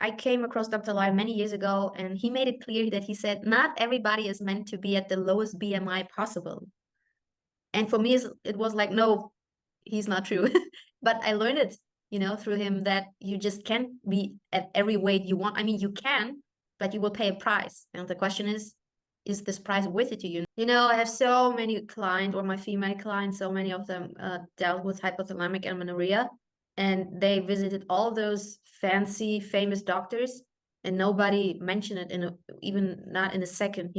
I came across Dr. Lai many years ago, and he made it clear that he said, not everybody is meant to be at the lowest BMI possible. And for me, it was like, no, he's not true. But I learned it, through him, that you just can't be at every weight you want. I mean, you can, but you will pay a price. And the question is this price worth it to you? I have so many clients, or my female clients, so many of them dealt with hypothalamic amenorrhea, and they visited all those fancy, famous doctors, and nobody mentioned it even not in a second.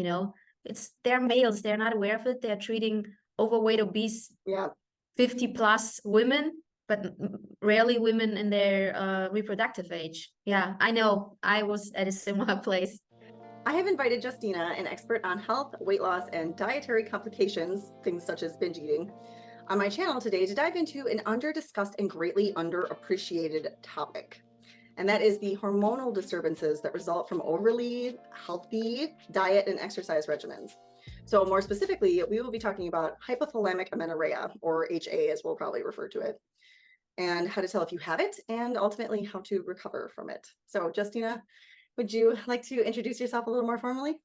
They're males, they're not aware of it. They're treating overweight, obese, 50 plus women, but rarely women in their reproductive age. Yeah, I know. I was at a similar place. I have invited Justina, an expert on health, weight loss, and dietary complications, things such as binge eating, on my channel today to dive into an under-discussed and greatly underappreciated topic. And that is the hormonal disturbances that result from overly healthy diet and exercise regimens. So more specifically, we will be talking about hypothalamic amenorrhea, or HA as we'll probably refer to it, and how to tell if you have it, and ultimately how to recover from it. So Justina, would you like to introduce yourself a little more formally?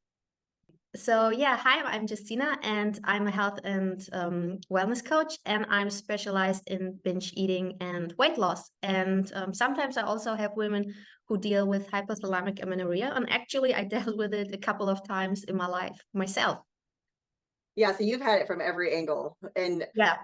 So yeah, hi, I'm Justina, and I'm a health and wellness coach, and I'm specialized in binge eating and weight loss. And sometimes I also have women who deal with hypothalamic amenorrhea, and actually I dealt with it a couple of times in my life myself. Yeah, so you've had it from every angle. And yeah.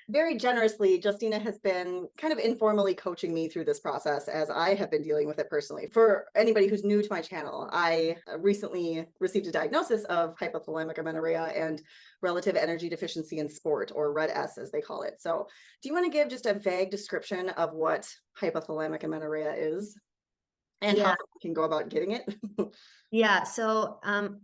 Very generously, Justina has been kind of informally coaching me through this process as I have been dealing with it personally. For anybody who's new to my channel, I recently received a diagnosis of hypothalamic amenorrhea and relative energy deficiency in sport, or RED-S as they call it. So do you want to give just a vague description of what hypothalamic amenorrhea is and how we can go about getting it? Yeah, so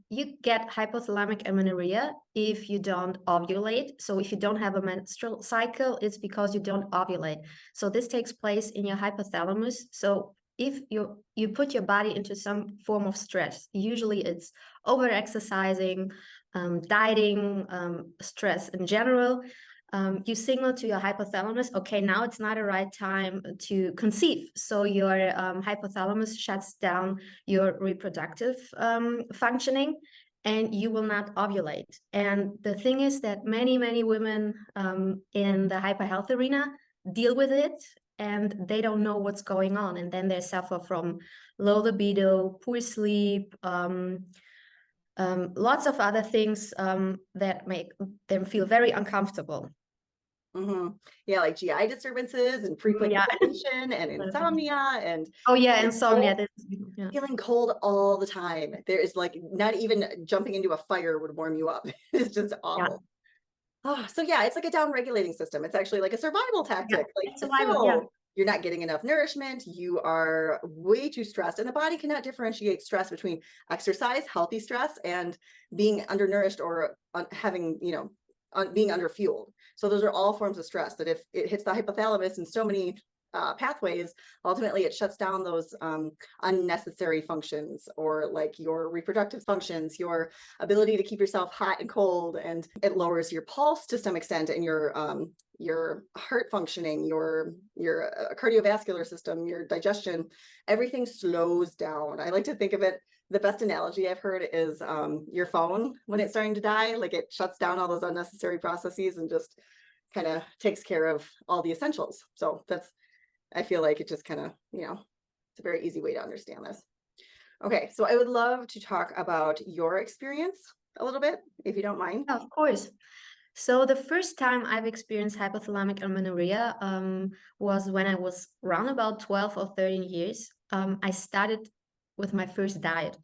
you get hypothalamic amenorrhea if you don't ovulate. So if you don't have a menstrual cycle, it's because you don't ovulate. So this takes place in your hypothalamus. So if you put your body into some form of stress, usually it's over-exercising, dieting, stress in general, you signal to your hypothalamus, okay, now it's not a right time to conceive. So your hypothalamus shuts down your reproductive functioning, and you will not ovulate. And the thing is that many women in the hyperhealth arena deal with it, and they don't know what's going on, and then they suffer from low libido, poor sleep, lots of other things that make them feel very uncomfortable. Yeah, like GI disturbances and frequent urination and insomnia and insomnia. Feeling cold all the time. There is like not even jumping into a fire would warm you up. It's just awful. So yeah, it's like a down regulating system. It's actually like a survival tactic. You're not getting enough nourishment. You are way too stressed, and the body cannot differentiate stress between exercise, healthy stress, and being undernourished or having, being underfueled. So those are all forms of stress that if it hits the hypothalamus in so many pathways, ultimately it shuts down those unnecessary functions, or like your reproductive functions, your ability to keep yourself hot and cold, and it lowers your pulse to some extent, and your heart functioning, your cardiovascular system, your digestion, everything slows down. I like to think of it, the best analogy I've heard is your phone when it's starting to die, like it shuts down all those unnecessary processes and just kind of takes care of all the essentials. So I feel like it just kind of, it's a very easy way to understand this. Okay, so I would love to talk about your experience a little bit, if you don't mind. Of course. So the first time I've experienced hypothalamic amenorrhea was when I was around about 12 or 13 years. I started with my first diet.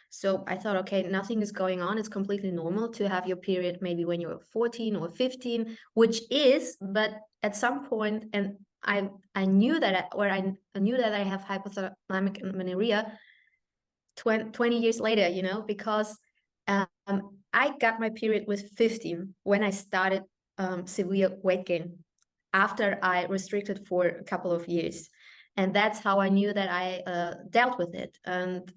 So I thought, okay, nothing is going on. It's completely normal to have your period maybe when you're 14 or 15, which is, but at some point, and I knew that I knew that I have hypothalamic amenorrhea 20 years later, because I got my period with 15 when I started severe weight gain after I restricted for a couple of years. And that's how I knew that I dealt with it. And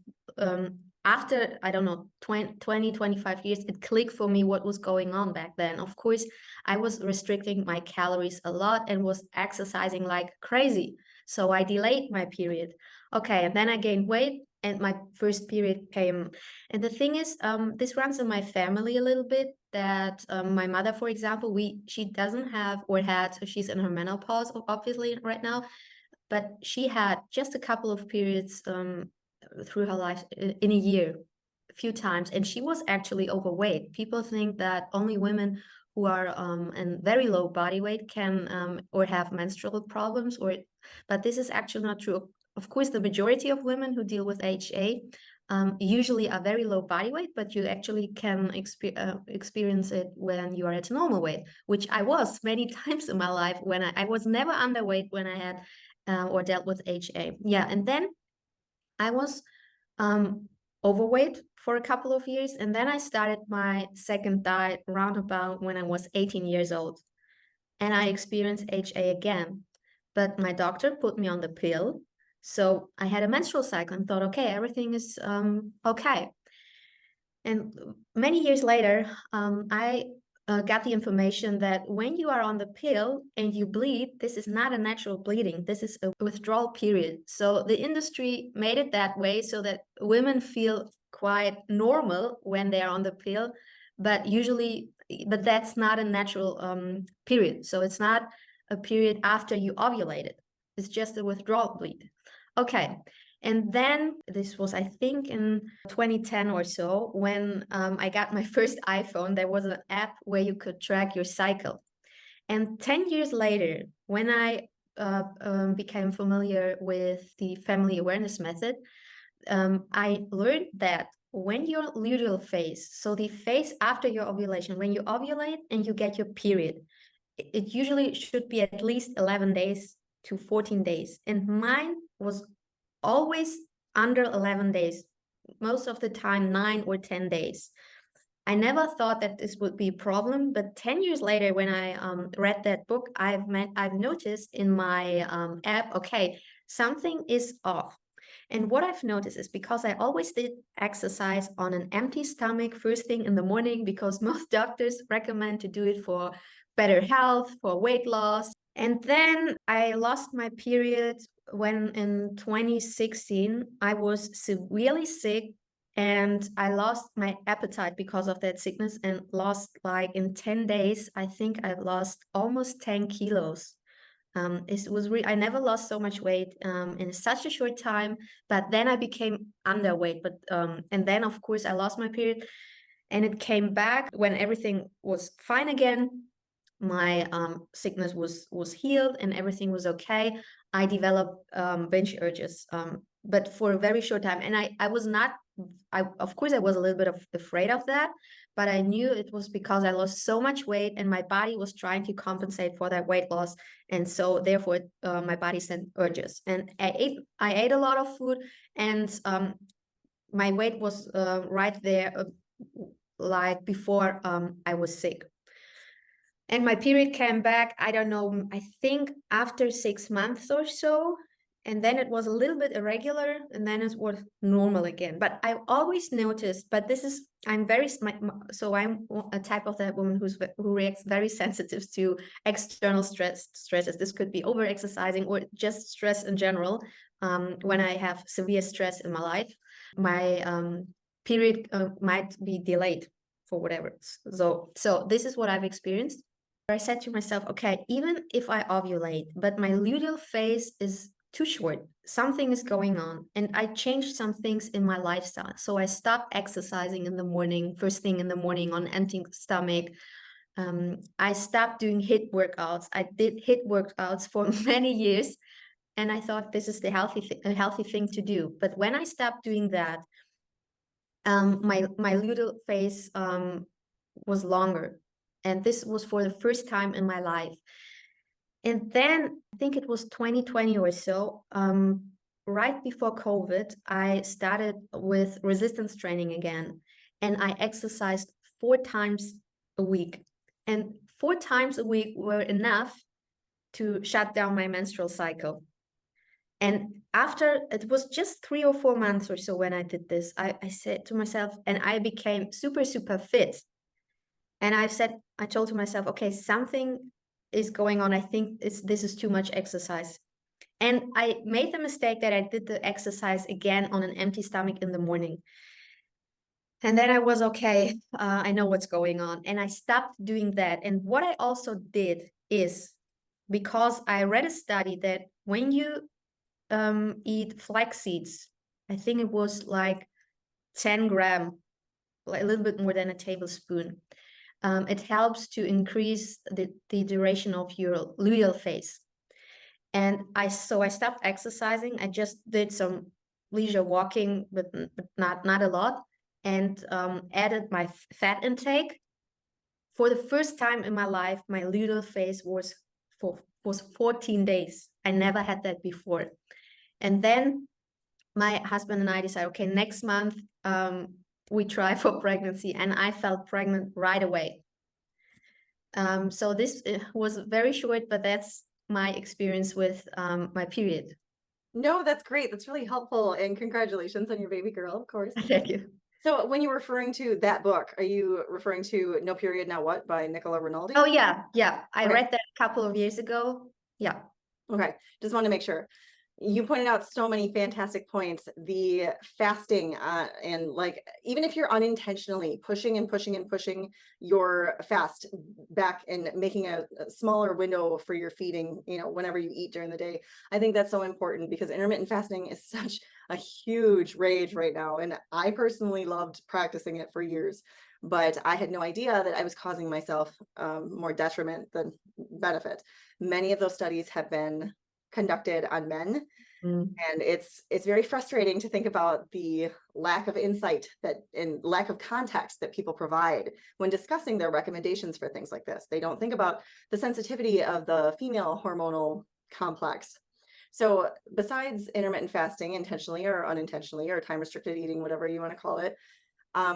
after, I don't know, 20, 25 years, it clicked for me what was going on back then. Of course, I was restricting my calories a lot and was exercising like crazy. So I delayed my period. Okay, and then I gained weight and my first period came. And the thing is, this runs in my family a little bit, that my mother, for example, she doesn't have or had, so she's in her menopause, obviously, right now, but she had just a couple of periods through her life in a year, a few times, and she was actually overweight. People think that only women who are in very low body weight can or have menstrual problems, but this is actually not true. Of course, the majority of women who deal with HA usually are very low body weight, but you actually can experience it when you are at normal weight, which I was many times in my life when I was never underweight when I had or dealt with HA. Yeah, and then I was overweight for a couple of years, and then I started my second diet roundabout when I was 18 years old, and I experienced HA again. But my doctor put me on the pill, so I had a menstrual cycle and thought, okay, everything is okay. And many years later, I got the information that when you are on the pill and you bleed, this is not a natural bleeding. This is a withdrawal period. So the industry made it that way so that women feel quite normal when they are on the pill, but that's not a natural period. So it's not a period after you ovulated. It's just a withdrawal bleed. Okay. And then this was, I think, in 2010 or so, when I got my first iPhone. There was an app where you could track your cycle. And 10 years later, when I became familiar with the family awareness method, I learned that when your luteal phase, so the phase after your ovulation, when you ovulate and you get your period, it usually should be at least 11 days to 14 days. And mine was always under 11 days, most of the time 9 or 10 days. I never thought that this would be a problem, but 10 years later, when I read that book, I've noticed in my app, okay, something is off. And what I've noticed is because I always did exercise on an empty stomach first thing in the morning, because most doctors recommend to do it for better health, for weight loss. And then I lost my period when in 2016, I was severely sick and I lost my appetite because of that sickness, and lost, like, in 10 days, I think I lost almost 10 kilos. I never lost so much weight in such a short time, but then I became underweight. And then, of course, I lost my period and it came back when everything was fine again. My sickness was healed and everything was okay. I developed binge urges, but for a very short time. And I was not, of course, I was a little bit afraid of that, but I knew it was because I lost so much weight and my body was trying to compensate for that weight loss. And so therefore, my body sent urges. And I ate a lot of food, and my weight was right there, like before I was sick. And my period came back, I don't know, I think after 6 months or so. And then it was a little bit irregular, and then it was normal again. But I always noticed, but this is, I'm a type of that woman who reacts very sensitive to external stresses. This could be over exercising or just stress in general. When I have severe stress in my life, my period might be delayed for whatever. So this is what I've experienced. I said to myself, okay, even if I ovulate, but my luteal phase is too short, something is going on. And I changed some things in my lifestyle. So I stopped exercising in the morning, first thing in the morning on empty stomach. I stopped doing HIIT workouts. I did HIIT workouts for many years. And I thought this is a healthy thing to do. But when I stopped doing that, my luteal phase was longer. And this was for the first time in my life. And then I think it was 2020 or so, right before COVID, I started with resistance training again. And I exercised 4 times a week. And 4 times a week were enough to shut down my menstrual cycle. And after, it was just 3 or 4 months or so when I did this, I said to myself, and I became super, super fit. And I told to myself, okay, something is going on. I think this is too much exercise. And I made the mistake that I did the exercise again on an empty stomach in the morning. And then I was, okay, I know what's going on. And I stopped doing that. And what I also did is, because I read a study that when you eat flax seeds, I think it was like 10 gram, a little bit more than a tablespoon. It helps to increase the duration of your luteal phase. And I stopped exercising. I just did some leisure walking, but not a lot, and added my fat intake. For the first time in my life, my luteal phase was 14 days. I never had that before. And then my husband and I decided, okay, next month we try for pregnancy, and I felt pregnant right away. So this was very short, but that's my experience with my period. No, that's great. That's really helpful. And congratulations on your baby girl, of course. Thank you. So when you're referring to that book, are you referring to No Period, Now What by Nicola Rinaldi? Oh, yeah. Yeah. I read that a couple of years ago. Yeah. Okay. Just want to make sure. You pointed out so many fantastic points. The fasting and like, even if you're unintentionally pushing and pushing and pushing your fast back and making a smaller window for your feeding, you know, whenever you eat during the day, I think that's so important, because intermittent fasting is such a huge rage right now. And I personally loved practicing it for years, but I had no idea that I was causing myself more detriment than benefit. Many of those studies have been conducted on men. And it's very frustrating to think about the lack of insight and lack of context that people provide when discussing their recommendations for things like this. They don't think about the sensitivity of the female hormonal complex. So besides intermittent fasting, intentionally or unintentionally, or time restricted eating, whatever you want to call it,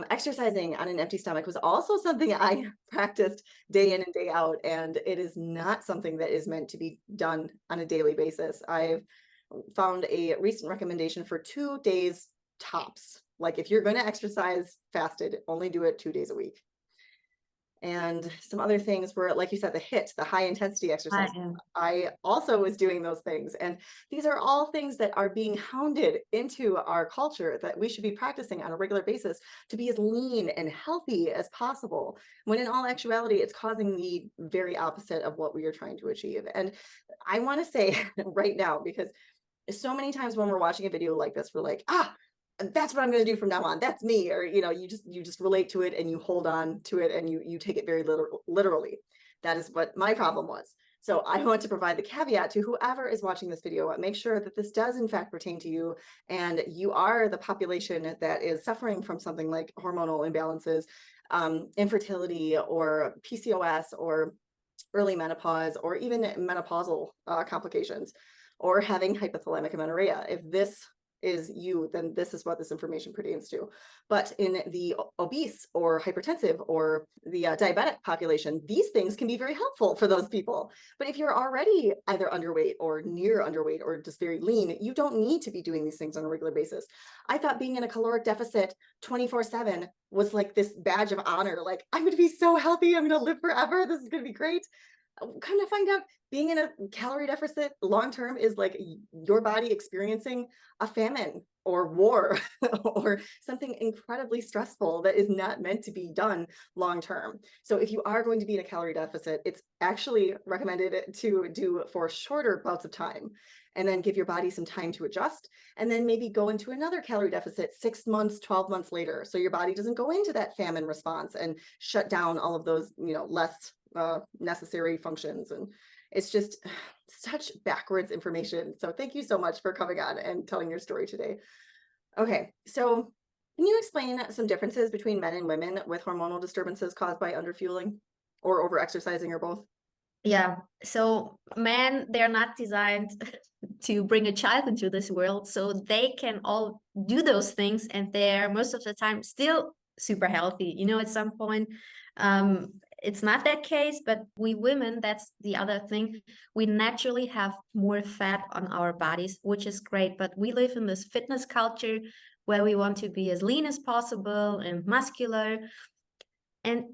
exercising on an empty stomach was also something I practiced day in and day out, and it is not something that is meant to be done on a daily basis. I've found a recent recommendation for 2 days tops. Like, if you're going to exercise fasted, only do it 2 days a week. And some other things were, like you said, the HIIT, the high intensity exercise. I also was doing those things. And these are all things that are being hounded into our culture that we should be practicing on a regular basis to be as lean and healthy as possible, when in all actuality, it's causing the very opposite of what we are trying to achieve. And I want to say right now, because so many times when we're watching a video like this, we're like, that's what I'm going to do from now on. That's me. Or, you know, you just relate to it and you hold on to it and you take it very literally. That is what my problem was. So I want to provide the caveat to whoever is watching this video, make sure that this does in fact pertain to you, and you are the population that is suffering from something like hormonal imbalances, infertility, or PCOS, or early menopause, or even menopausal complications, or having hypothalamic amenorrhea. If this is you, then this is what this information pertains to. But in the obese or hypertensive or the diabetic population, these things can be very helpful for those people. But if you're already either underweight or near underweight or just very lean, you don't need to be doing these things on a regular basis. I thought being in a caloric deficit 24/7 was like this badge of honor. Like, I'm going to be so healthy. I'm going to live forever. This is going to be great. Come to find out, being in a calorie deficit long-term is like your body experiencing a famine or war or something incredibly stressful that is not meant to be done long-term. So if you are going to be in a calorie deficit, it's actually recommended to do for shorter bouts of time, and then give your body some time to adjust, and then maybe go into another calorie deficit 6 months, 12 months later, so your body doesn't go into that famine response and shut down all of those, you know, less necessary functions. And it's just such backwards information. So thank you so much for coming on and telling your story today. Okay, so can you explain some differences between men and women with hormonal disturbances caused by underfueling or overexercising, or both? Yeah. So men, they're not designed to bring a child into this world, so they can all do those things, and they're most of the time still super healthy. You know, at some point, it's not that case, but we women, that's the other thing. We naturally have more fat on our bodies, which is great, but we live in this fitness culture where we want to be as lean as possible and muscular. And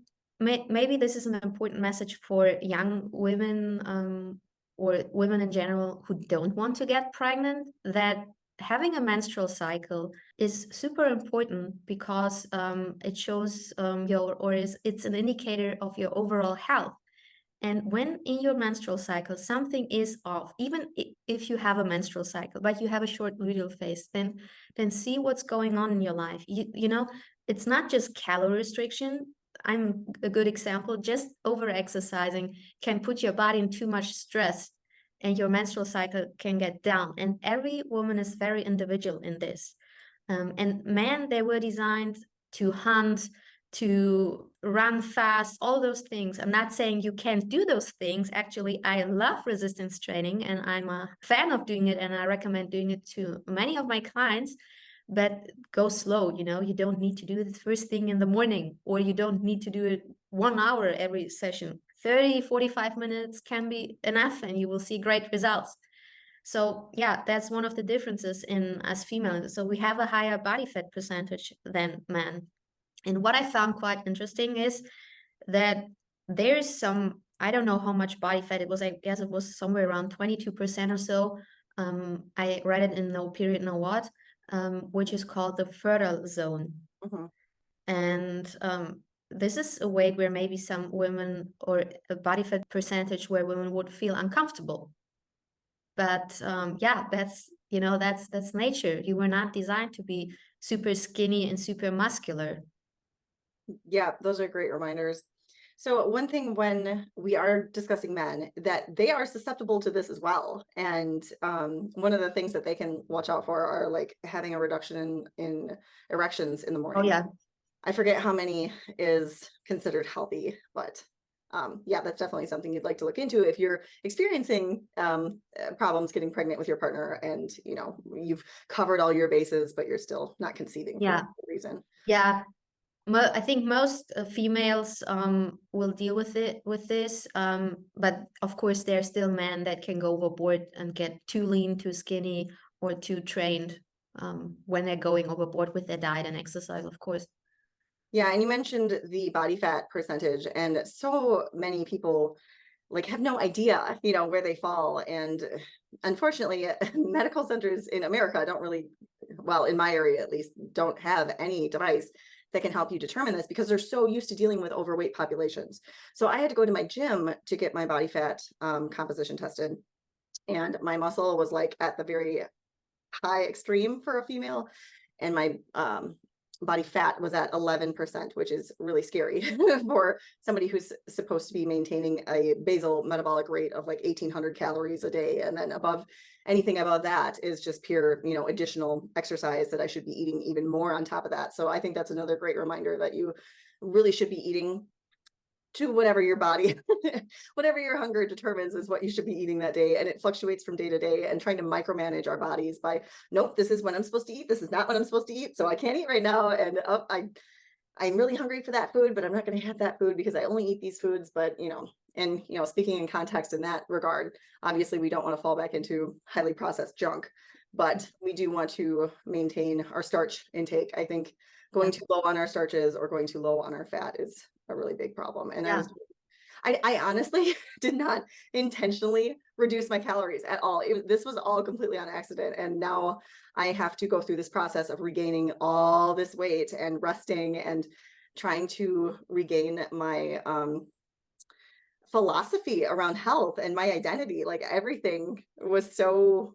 maybe this is an important message for young women or women in general who don't want to get pregnant, that having a menstrual cycle is super important because it shows it's an indicator of your overall health. And when in your menstrual cycle something is off, even if you have a menstrual cycle but you have a short luteal phase, then see what's going on in your life. You know, it's not just calorie restriction. I'm a good example. Just over exercising can put your body in too much stress, and your menstrual cycle can get down. And every woman is very individual in this. And men, they were designed to hunt, to run fast, all those things. I'm not saying you can't do those things. Actually, I love resistance training and I'm a fan of doing it, and I recommend doing it to many of my clients. But go slow, you know, you don't need to do it first thing in the morning, or you don't need to do it 1 hour every session. 30, 45 minutes can be enough, and you will see great results. So yeah, that's one of the differences in us females. So we have a higher body fat percentage than men. And what I found quite interesting is that there's some, I don't know how much body fat it was. I guess it was somewhere around 22% or so. I read it in No Period, No What, which is called the fertile zone. Mm-hmm. And this is a weight where maybe some women, or a body fat percentage where women would feel uncomfortable. But yeah, that's, you know, that's nature. You were not designed to be super skinny and super muscular. Yeah, those are great reminders. So one thing when we are discussing men, that they are susceptible to this as well. And one of the things that they can watch out for are like having a reduction in erections in the morning. Oh yeah. I forget how many is considered healthy, but yeah, that's definitely something you'd like to look into if you're experiencing problems getting pregnant with your partner, and you know, you've covered all your bases, but you're still not conceiving for whatever reason. Yeah. I think most females will deal with this, but of course there are still men that can go overboard and get too lean, too skinny, or too trained when they're going overboard with their diet and exercise, of course. Yeah, and you mentioned the body fat percentage, and so many people like have no idea, you know, where they fall. And unfortunately, medical centers in America don't really, well, in my area at least, don't have any device that can help you determine this, because they're so used to dealing with overweight populations. So I had to go to my gym to get my body fat composition tested, and my muscle was like at the very high extreme for a female, and my body fat was at 11%, which is really scary for somebody who's supposed to be maintaining a basal metabolic rate of like 1,800 calories a day. And then anything above that is just pure, you know, additional exercise that I should be eating even more on top of that. So I think that's another great reminder that you really should be eating to whatever your body, whatever your hunger determines is what you should be eating that day. And it fluctuates from day to day, and trying to micromanage our bodies by, nope, this is when I'm supposed to eat. This is not what I'm supposed to eat. So I can't eat right now. And I'm really hungry for that food, but I'm not going to have that food because I only eat these foods. But, you know, and, you know, speaking in context in that regard, obviously we don't want to fall back into highly processed junk, but we do want to maintain our starch intake. I think going too low on our starches or going too low on our fat is a really big problem. And I honestly did not intentionally reduce my calories at all. This was all completely on accident. And now I have to go through this process of regaining all this weight and resting and trying to regain my philosophy around health and my identity. Like everything was so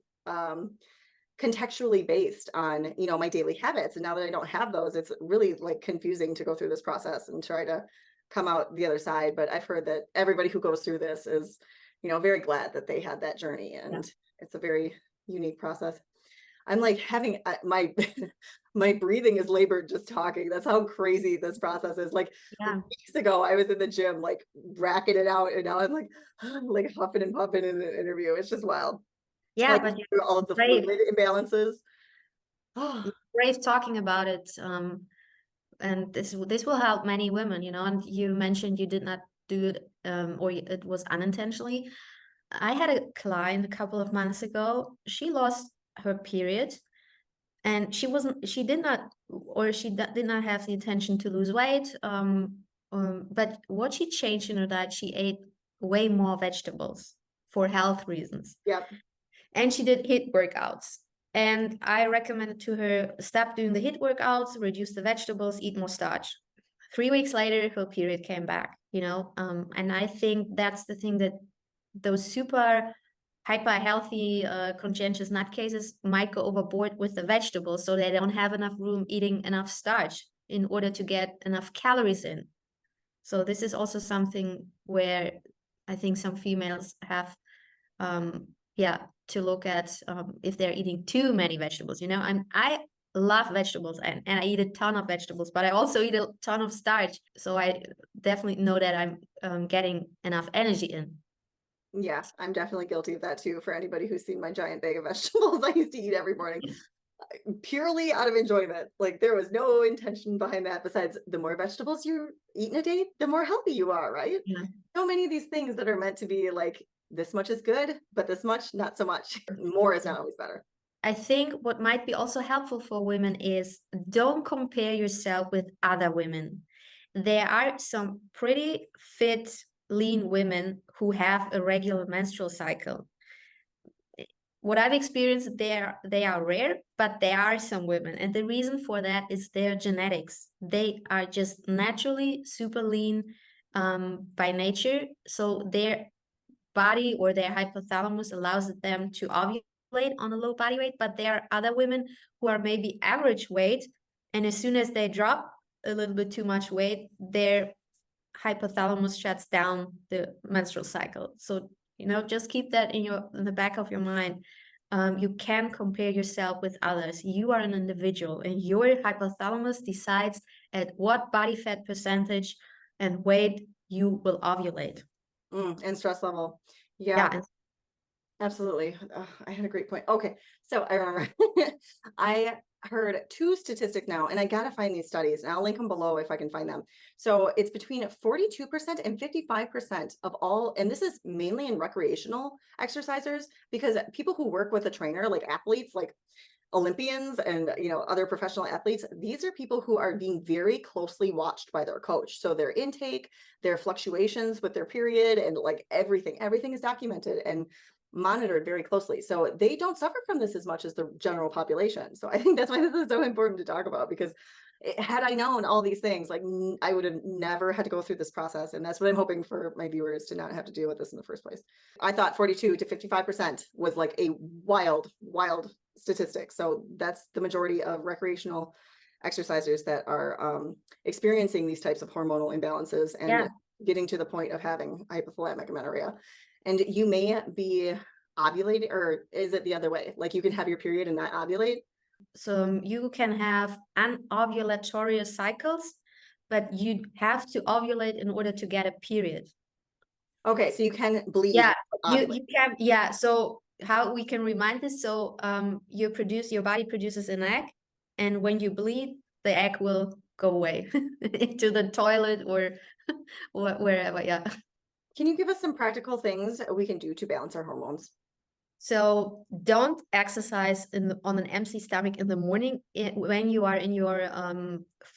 contextually based on, you know, my daily habits. And now that I don't have those, it's really like confusing to go through this process and try to come out the other side. But I've heard that everybody who goes through this is, you know, very glad that they had that journey, and it's a very unique process. I'm like having my my breathing is labored just talking. That's how crazy this process is. Like weeks ago, I was in the gym, like racking it out, and now I'm like huffing and puffing in an interview. It's just wild. Yeah, like, but you're all of the brave. fluid imbalances. You're brave talking about it. And this will help many women, you know. And you mentioned you did not do it, or it was unintentionally. I had a client a couple of months ago. She lost her period, and she did not have the intention to lose weight. But what she changed in her diet, she ate way more vegetables for health reasons. Yep. And she did HIIT workouts. And I recommended to her, stop doing the HIIT workouts, reduce the vegetables, eat more starch. 3 weeks later, her period came back, you know? And I think that's the thing, that those super hyper healthy, conscientious nutcases might go overboard with the vegetables, so they don't have enough room eating enough starch in order to get enough calories in. So this is also something where I think some females have, to look at if they're eating too many vegetables, you know. And I love vegetables, and I eat a ton of vegetables, but I also eat a ton of starch. So I definitely know that I'm getting enough energy in. Yeah, I'm definitely guilty of that too. For anybody who's seen my giant bag of vegetables I used to eat every morning, purely out of enjoyment. Like there was no intention behind that besides the more vegetables you eat in a day, the more healthy you are, right? Yeah. So many of these things that are meant to be like, this much is good, but this much, not so much. More is not always better. I think what might be also helpful for women is, don't compare yourself with other women. There are some pretty fit, lean women who have a regular menstrual cycle. What I've experienced, they are rare, but there are some women. And the reason for that is their genetics. They are just naturally super lean by nature. So their body or their hypothalamus allows them to ovulate on a low body weight. But there are other women who are maybe average weight, and as soon as they drop a little bit too much weight, their hypothalamus shuts down the menstrual cycle. So, you know, just keep that in the back of your mind. You can compare yourself with others. You are an individual, and your hypothalamus decides at what body fat percentage and weight you will ovulate. And stress level. Yeah. Absolutely. I had a great point. Okay. So I remember I heard two statistics now, and I got to find these studies, and I'll link them below if I can find them. So it's between 42% and 55% of all, and this is mainly in recreational exercisers, because people who work with a trainer, like athletes, like Olympians and, you know, other professional athletes, these are people who are being very closely watched by their coach. So their intake, their fluctuations with their period, and like everything is documented and monitored very closely. So they don't suffer from this as much as the general population. So I think that's why this is so important to talk about, because had I known all these things, like I would have never had to go through this process. And that's what I'm hoping for my viewers, to not have to deal with this in the first place. I thought 42 to 55% was like a wild statistic. So that's the majority of recreational exercisers that are experiencing these types of hormonal imbalances and getting to the point of having hypothalamic amenorrhea. And you may be ovulating, or is it the other way? Like you can have your period and not ovulate? So you can have anovulatory cycles, but you have to ovulate in order to get a period. Okay, so you can bleed. Yeah, you can. Yeah. So how we can remind this? So your body produces an egg, and when you bleed, the egg will go away into the toilet or wherever. Yeah. Can you give us some practical things we can do to balance our hormones? So don't exercise on an empty stomach in the morning when you are in your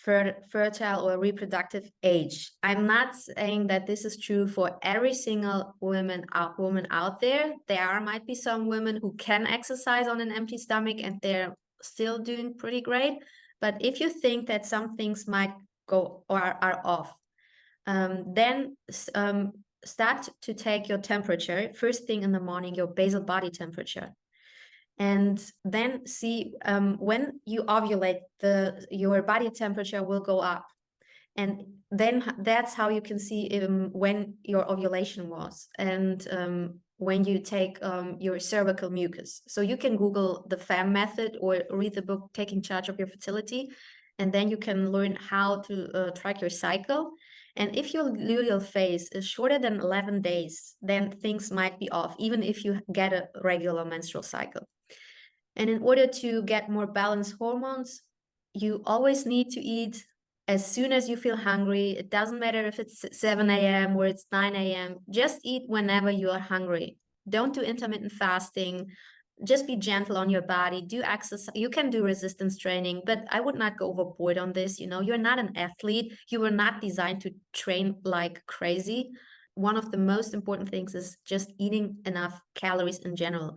fertile or reproductive age. I'm not saying that this is true for every single woman out there. Might be some women who can exercise on an empty stomach and they're still doing pretty great. But if you think that some things might go or are off, then start to take your temperature first thing in the morning, your basal body temperature, and then see when you ovulate, your body temperature will go up, and then that's how you can see when your ovulation was, and when you take your cervical mucus. So you can Google the FAM method or read the book Taking Charge of Your Fertility, and then you can learn how to track your cycle. And if your luteal phase is shorter than 11 days, then things might be off, even if you get a regular menstrual cycle. And in order to get more balanced hormones, you always need to eat as soon as you feel hungry. It doesn't matter if it's 7 a.m. or it's 9 a.m. Just eat whenever you are hungry. Don't do intermittent fasting. Just be gentle on your body. Do exercise. You can do resistance training, but I would not go overboard on this. You know, you're not an athlete. You were not designed to train like crazy. one of the most important things is just eating enough calories in general.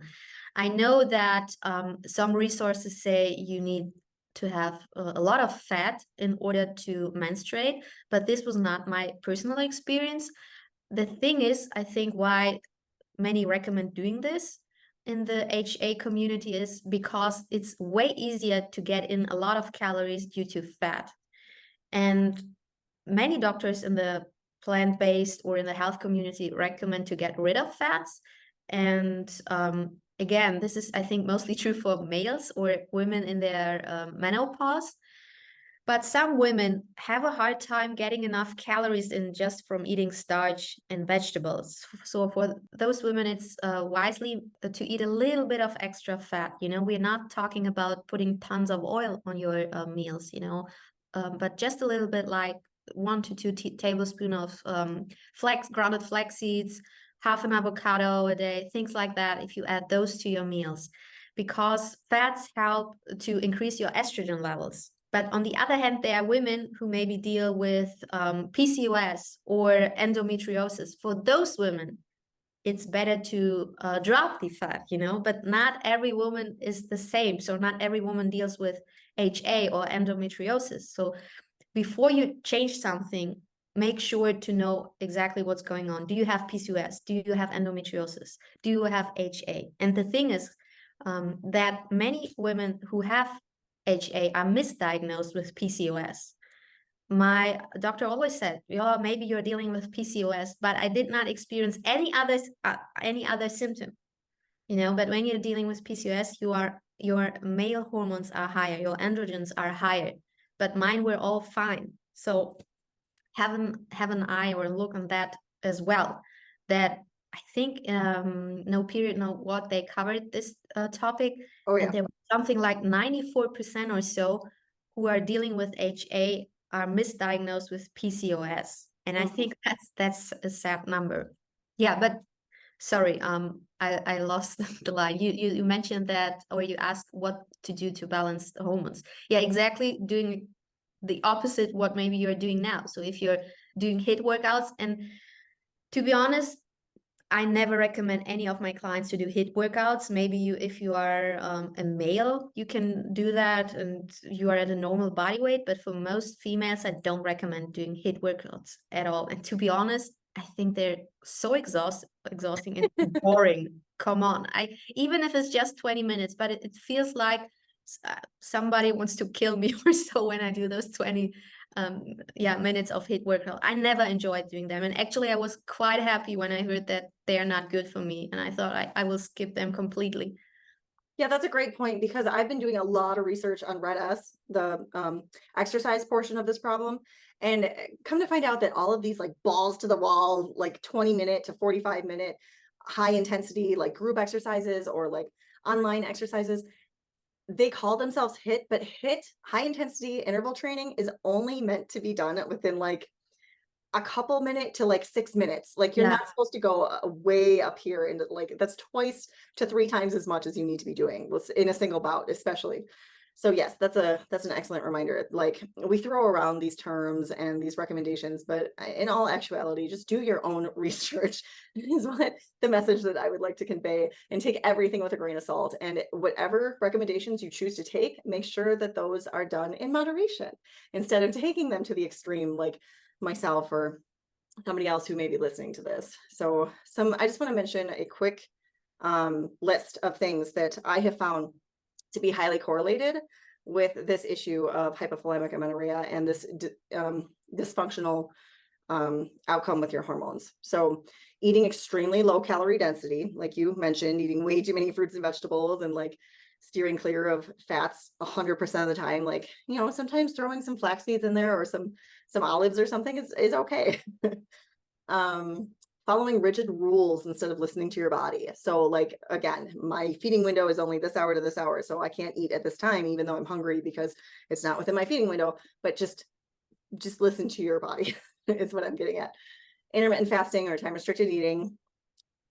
I know that some resources say you need to have a lot of fat in order to menstruate, but this was not my personal experience. The thing is, I think why many recommend doing this in the HA community is because it's way easier to get in a lot of calories due to fat. And many doctors in the plant-based or in the health community recommend to get rid of fats. And again, this is, I think, mostly true for males or women in their menopause. But some women have a hard time getting enough calories in just from eating starch and vegetables. So for those women, it's wisely to eat a little bit of extra fat. You know, we're not talking about putting tons of oil on your meals, you know, but just a little bit, like 1 to 2 tablespoons of grounded flax seeds, half an avocado a day, things like that, if you add those to your meals, because fats help to increase your estrogen levels. But on the other hand, there are women who maybe deal with PCOS or endometriosis. For those women, it's better to drop the fat, you know, but not every woman is the same. So not every woman deals with HA or endometriosis. So before you change something, make sure to know exactly what's going on. Do you have PCOS? Do you have endometriosis? Do you have HA? And the thing is that many women who have HA are misdiagnosed with PCOS. My doctor always said, "Oh, maybe you're dealing with PCOS," but I did not experience any other symptom, you know. But when you're dealing with PCOS, your male hormones are higher, your androgens are higher, but mine were all fine. So have an eye or look on that as well. That I think No Period, No What, they covered this topic. Oh, yeah. And there was something like 94% or so who are dealing with HA are misdiagnosed with PCOS. And I think that's a sad number. Yeah, but sorry, I lost the line. You mentioned that, or you asked what to do to balance the hormones. Yeah, exactly. Doing the opposite what maybe you're doing now. So if you're doing HIIT workouts, and to be honest, I never recommend any of my clients to do HIIT workouts. Maybe if you are a male, you can do that and you are at a normal body weight. But for most females, I don't recommend doing HIIT workouts at all. And to be honest, I think they're so exhausting and boring. Come on. Even if it's just 20 minutes, but it feels like somebody wants to kill me or so when I do those 20 minutes of HIIT workout. I never enjoyed doing them, and actually I was quite happy when I heard that they are not good for me, and I thought I will skip them completely. Yeah, that's a great point, because I've been doing a lot of research on Red S, the exercise portion of this problem, and come to find out that all of these like balls to the wall, like 20-minute to 45-minute high intensity like group exercises or like online exercises, they call themselves HIIT, but HIIT, high intensity interval training, is only meant to be done within like a couple minutes to like 6 minutes. Like you're not supposed to go way up here, and like that's 2 to 3 times as much as you need to be doing in a single bout, especially. So yes, that's an excellent reminder. Like we throw around these terms and these recommendations, but in all actuality, just do your own research is what the message that I would like to convey, and take everything with a grain of salt. And whatever recommendations you choose to take, make sure that those are done in moderation instead of taking them to the extreme, like myself or somebody else who may be listening to this. So I just want to mention a quick list of things that I have found to be highly correlated with this issue of hypothalamic amenorrhea and this dysfunctional outcome with your hormones. So eating extremely low calorie density, like you mentioned, eating way too many fruits and vegetables, and like steering clear of fats 100% of the time. Like, you know, sometimes throwing some flax seeds in there or some olives or something is okay. Following rigid rules instead of listening to your body. So like, again, my feeding window is only this hour to this hour, so I can't eat at this time, even though I'm hungry, because it's not within my feeding window. But just listen to your body is what I'm getting at. Intermittent fasting or time restricted eating,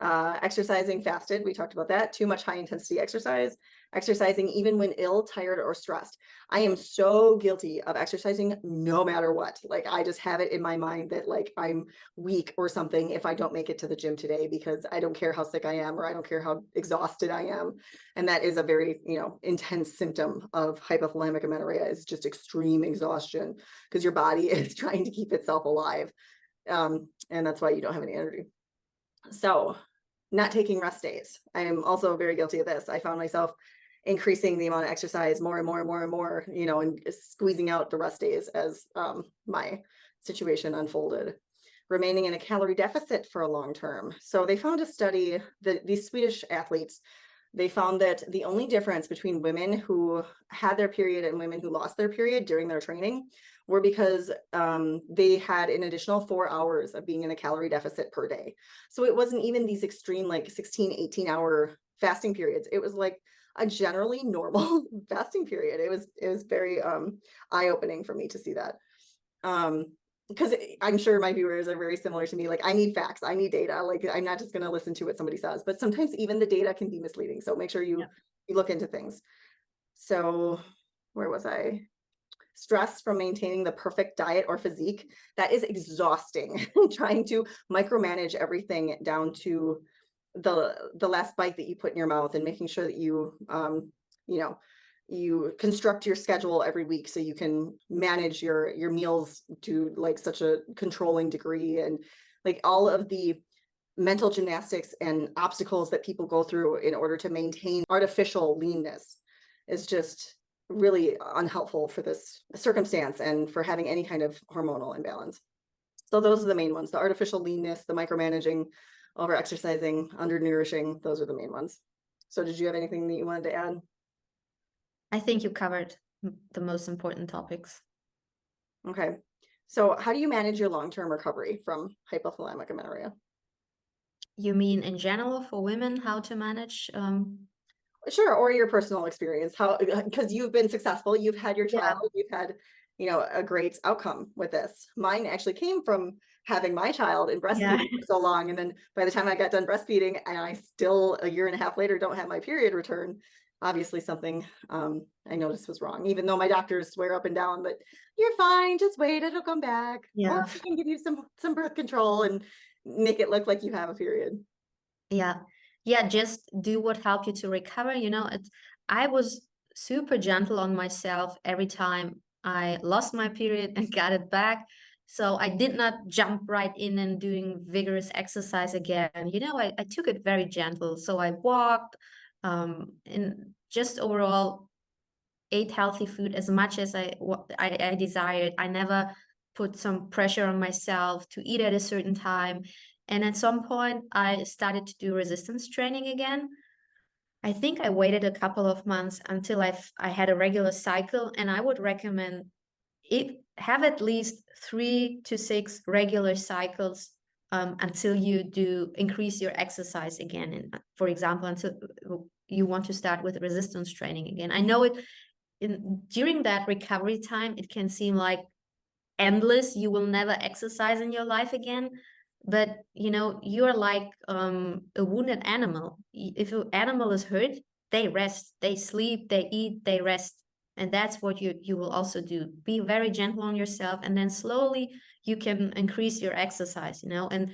exercising fasted. We talked about that. Too much high intensity exercise, exercising even when ill, tired, or stressed. I am so guilty of exercising no matter what. Like I just have it in my mind that like I'm weak or something if I don't make it to the gym today, because I don't care how sick I am or I don't care how exhausted I am. And that is a very, intense symptom of hypothalamic amenorrhea, is just extreme exhaustion because your body is trying to keep itself alive. And that's why you don't have any energy. So not taking rest days. I am also very guilty of this. I found myself increasing the amount of exercise more and more and more and more, and squeezing out the rest days as my situation unfolded. Remaining in a calorie deficit for a long term. So they found a study that these Swedish athletes, they found that the only difference between women who had their period and women who lost their period during their training were because they had an additional 4 hours of being in a calorie deficit per day. So it wasn't even these extreme like 16, 18-hour fasting periods. It was like a generally normal fasting period. It was very eye-opening for me to see that. Because I'm sure my viewers are very similar to me. Like I need facts, I need data. Like I'm not just going to listen to what somebody says, but sometimes even the data can be misleading. So make sure you look into things. So where was I? Stress from maintaining the perfect diet or physique. That is exhausting. Trying to micromanage everything down to the last bite that you put in your mouth, and making sure that you you construct your schedule every week so you can manage your meals to like such a controlling degree, and like all of the mental gymnastics and obstacles that people go through in order to maintain artificial leanness is just really unhelpful for this circumstance and for having any kind of hormonal imbalance. So those are the main ones: the artificial leanness, the micromanaging, over exercising, undernourishing. Those are the main ones. So did you have anything that you wanted to add? I think you covered the most important topics. Okay. So how do you manage your long-term recovery from hypothalamic amenorrhea? You mean in general for women, how to manage? Sure, or your personal experience, how, because you've been successful, you've had your child, you've had, a great outcome with this. Mine actually came from having my child and breastfeeding for so long, and then by the time I got done breastfeeding, and I still a year and a half later don't have my period return, obviously something I noticed was wrong, even though my doctors swear up and down, but you're fine, just wait, it'll come back. Or we can give you some birth control and make it look like you have a period. Yeah, just do what helped you to recover. I was super gentle on myself every time I lost my period and got it back. So I did not jump right in and doing vigorous exercise again. I took it very gentle. So I walked and just overall ate healthy food as much as I desired. I never put some pressure on myself to eat at a certain time. And at some point, I started to do resistance training again. I think I waited a couple of months until I had a regular cycle, and I would recommend have at least 3 to 6 regular cycles until you do increase your exercise again. And for example, until you want to start with resistance training again. I know during that recovery time, it can seem like endless. You will never exercise in your life again. But you're like a wounded animal. If an animal is hurt, they rest, they sleep, they eat, they rest. And that's what you will also do. Be very gentle on yourself, and then slowly you can increase your exercise, and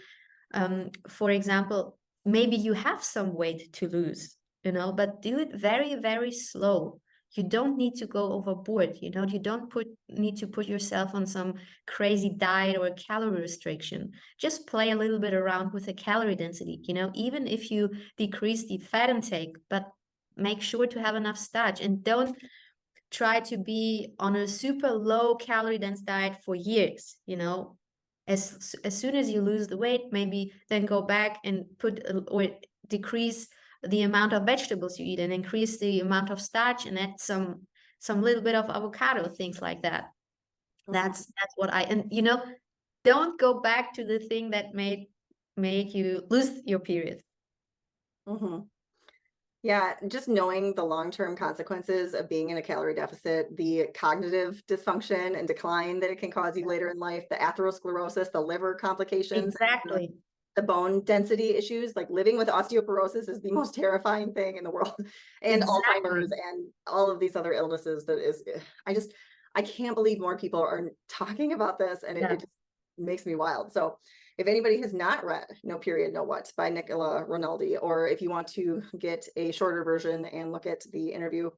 for example, maybe you have some weight to lose, but do it very, very slow. You don't need to go overboard, you don't need to put yourself on some crazy diet or calorie restriction. Just play a little bit around with the calorie density, even if you decrease the fat intake, but make sure to have enough starch, and don't try to be on a super low calorie dense diet for years. As soon as you lose the weight, maybe then go back and or decrease the amount of vegetables you eat and increase the amount of starch, and add some little bit of avocado, things like that. That's what don't go back to the thing that made you lose your period. Yeah, just knowing the long-term consequences of being in a calorie deficit, the cognitive dysfunction and decline that it can cause you later in life, the atherosclerosis, the liver complications, Exactly. the bone density issues, like living with osteoporosis is the most terrifying thing in the world, and Alzheimer's and all of these other illnesses. I can't believe more people are talking about this, and it just makes me wild. So if anybody has not read No Period, No What by Nicola Rinaldi, or if you want to get a shorter version and look at the interview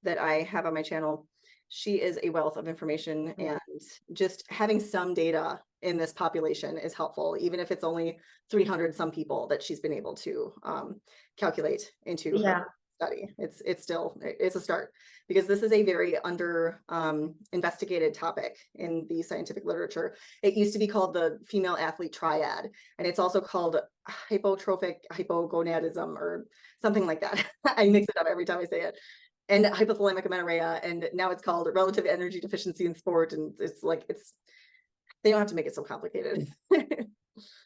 that I have on my channel, she is a wealth of information, and just having some data in this population is helpful, even if it's only 300 some people that she's been able to calculate into her study. It's a start, because this is a very under investigated topic in the scientific literature. It used to be called the female athlete triad, and it's also called hypotrophic hypogonadism or something like that. I mix it up every time I say it. And hypothalamic amenorrhea, and now it's called relative energy deficiency in sport, and they don't have to make it so complicated.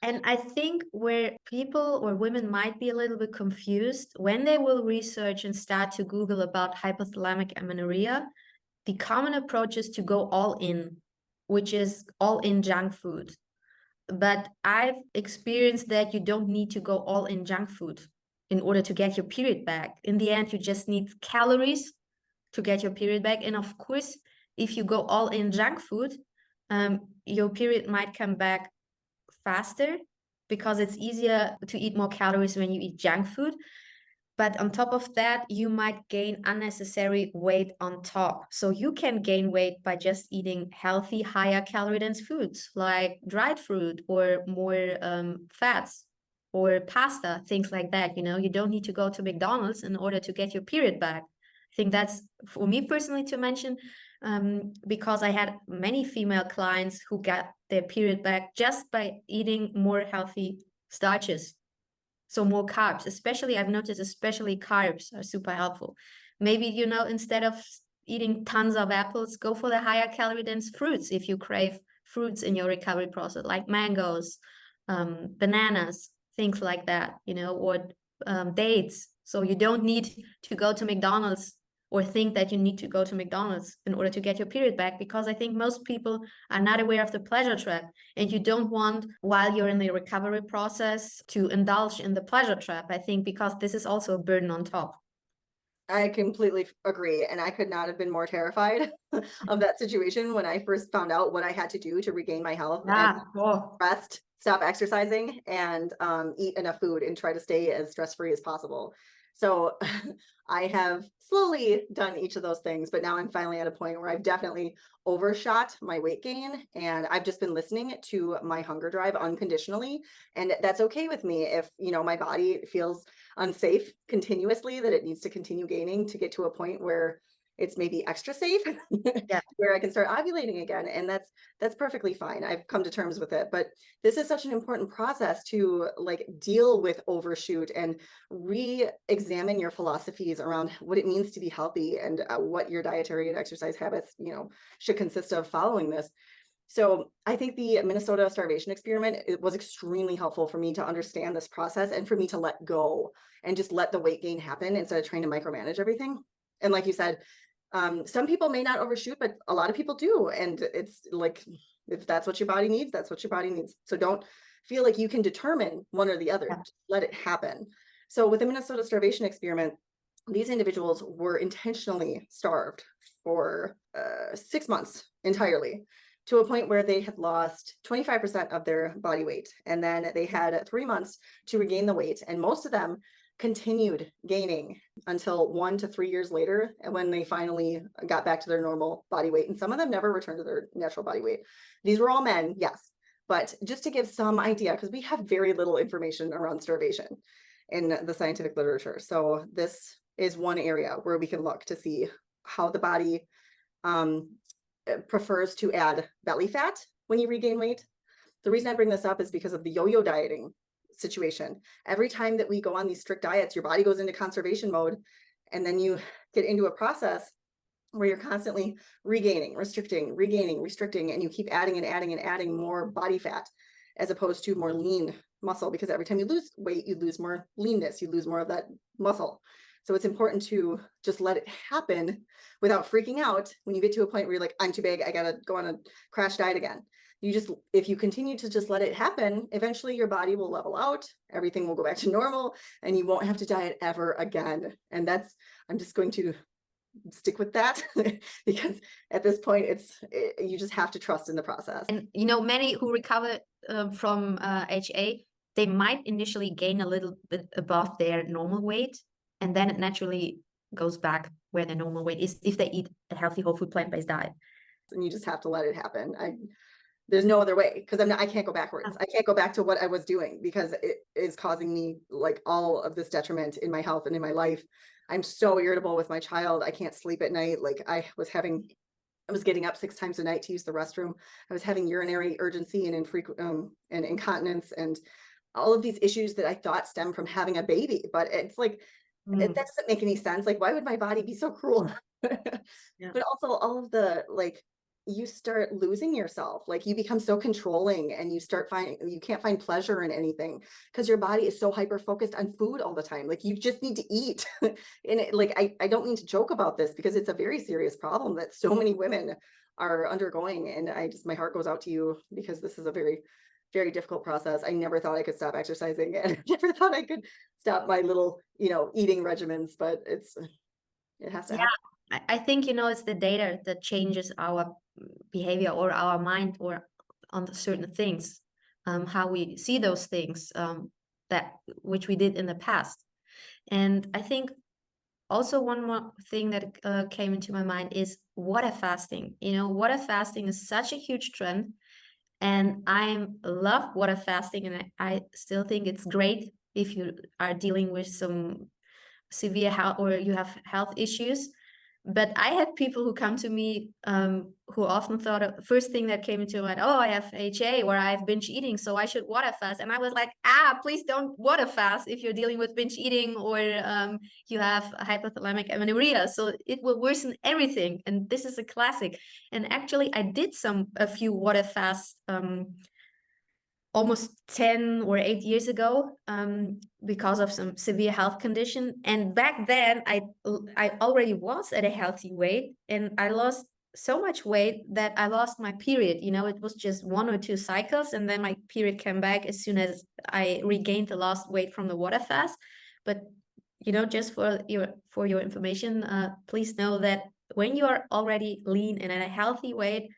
And I think where people or women might be a little bit confused when they will research and start to Google about hypothalamic amenorrhea, the common approach is to go all in, which is all in junk food. But I've experienced that you don't need to go all in junk food in order to get your period back. In the end, you just need calories to get your period back. And of course, if you go all in junk food, your period might come back faster because it's easier to eat more calories when you eat junk food. But on top of that, you might gain unnecessary weight on top. So you can gain weight by just eating healthy, higher calorie dense foods like dried fruit or more fats or pasta, things like that. You don't need to go to McDonald's in order to get your period back. I think that's, for me personally, to mention, because I had many female clients who got their period back just by eating more healthy starches. So more carbs, I've noticed, especially carbs are super helpful. Maybe, instead of eating tons of apples, go for the higher calorie dense fruits if you crave fruits in your recovery process, like mangoes, bananas, things like that, or dates. So you don't need to go to McDonald's or think that you need to go to McDonald's in order to get your period back, because I think most people are not aware of the pleasure trap, and you don't want, while you're in the recovery process, to indulge in the pleasure trap, I think, because this is also a burden on top. I completely agree, and I could not have been more terrified of that situation when I first found out what I had to do to regain my health and rest, stop exercising, and eat enough food and try to stay as stress-free as possible. So I have slowly done each of those things, but now I'm finally at a point where I've definitely overshot my weight gain, and I've just been listening to my hunger drive unconditionally. And that's okay with me if, my body feels unsafe continuously, that it needs to continue gaining to get to a point where it's maybe extra safe, where I can start ovulating again. And that's perfectly fine. I've come to terms with it. But this is such an important process to deal with overshoot and re-examine your philosophies around what it means to be healthy, and what your dietary and exercise habits, should consist of following this. So I think the Minnesota starvation experiment, it was extremely helpful for me to understand this process, and for me to let go and just let the weight gain happen instead of trying to micromanage everything. And like you said, some people may not overshoot, but a lot of people do. And it's like, if that's what your body needs, that's what your body needs. So don't feel like you can determine one or the other. Just let it happen. So with the Minnesota starvation experiment, these individuals were intentionally starved for 6 months entirely, to a point where they had lost 25% of their body weight. And then they had 3 months to regain the weight. And most of them continued gaining until 1 to 3 years later, and when they finally got back to their normal body weight. And some of them never returned to their natural body weight. These were all men, yes, but just to give some idea, because we have very little information around starvation in the scientific literature. So this is one area where we can look to see how the body prefers to add belly fat when you regain weight. The reason I bring this up is because of the yo-yo dieting situation. Every time that we go on these strict diets, your body goes into conservation mode, and then you get into a process where you're constantly regaining, restricting, regaining, restricting, and you keep adding and adding and adding more body fat, as opposed to more lean muscle, because every time you lose weight, you lose more leanness, you lose more of that muscle. So it's important to just let it happen without freaking out when you get to a point where you're like, I'm too big, I gotta go on a crash diet again. You just, if you continue to just let it happen, eventually your body will level out, everything will go back to normal, and you won't have to diet ever again. And that's, I'm just going to stick with that because at this point you just have to trust in the process. And you know, many who recover from HA, they might initially gain a little bit above their normal weight, and then it naturally goes back where their normal weight is if they eat a healthy whole food plant-based diet. And you just have to let it happen. There's no other way, because I can't go backwards. I can't go back to what I was doing because it is causing me like all of this detriment in my health and in my life. I'm so irritable with my child. I can't sleep at night. Like I was getting up 6 times a night to use the restroom. I was having urinary urgency and infrequent and incontinence and all of these issues that I thought stem from having a baby. But it's like, that doesn't make any sense. Like, why would my body be so cruel? Yeah. But also all of the, like, you start losing yourself. Like you become so controlling and you start finding, you can't find pleasure in anything because your body is so hyper focused on food all the time. Like you just need to eat. And I don't mean to joke about this because it's a very serious problem that so many women are undergoing. And my heart goes out to you because this is a very, very difficult process. I never thought I could stop exercising and I never thought I could stop my little, eating regimens, but it has to happen. I think, it's the data that changes our behavior or our mind or on certain things, how we see those things, which we did in the past. And I think also one more thing that came into my mind is water fasting. Water fasting is such a huge trend, and I love water fasting, and I still think it's great if you are dealing with some severe health or you have health issues. But I had people who come to me who often thought of, first thing that came into mind, oh, I have HA or I have binge eating, so I should water fast. And I was like, please don't water fast if you're dealing with binge eating or you have hypothalamic amenorrhea. So it will worsen everything. And this is a classic. And actually, I did a few water fasts almost 10 or 8 years ago because of some severe health condition. And back then I already was at a healthy weight, and I lost so much weight that I lost my period. It was just 1 or 2 cycles, and then my period came back as soon as I regained the lost weight from the water fast. But just for your information, please know that when you are already lean and at a healthy weight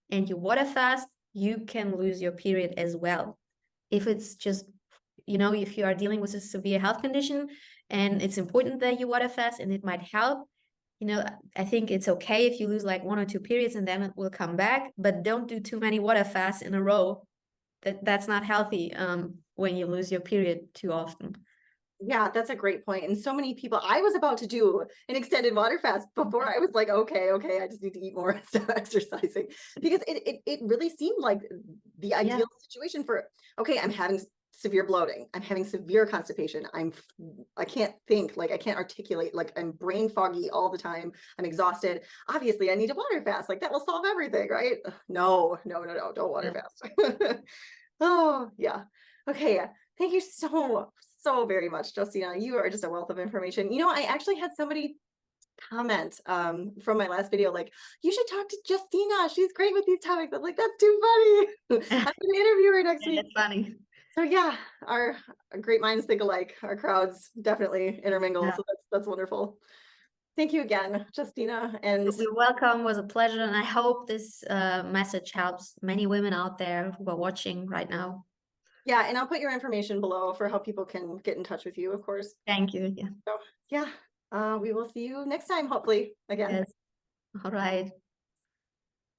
and you water fast, you can lose your period as well. If it's just, if you are dealing with a severe health condition and it's important that you water fast and it might help, I think it's okay if you lose like 1 or 2 periods and then it will come back, but don't do too many water fasts in a row. That's not healthy when you lose your period too often. Yeah, that's a great point. And so many people, I was about to do an extended water fast before I was like, okay, I just need to eat more and start exercising, because it really seemed like the ideal situation for, okay, I'm having severe bloating, I'm having severe constipation, I can't think, like I can't articulate, like I'm brain foggy all the time, I'm exhausted. Obviously I need a water fast, like that will solve everything, right? No, don't water fast. Oh yeah. Okay. Thank you so very much, Justina. You are just a wealth of information. I actually had somebody comment from my last video, like, you should talk to Justina. She's great with these topics. I'm like, that's too funny. I'm gonna interview her next week. That's funny. So yeah, our great minds think alike. Our crowds definitely intermingle. Yeah. So that's wonderful. Thank you again, Justina. And you're welcome. It was a pleasure. And I hope this message helps many women out there who are watching right now. Yeah, and I'll put your information below for how people can get in touch with you, of course. Thank you. Yeah. So yeah, we will see you next time, hopefully, again. Yes. All right.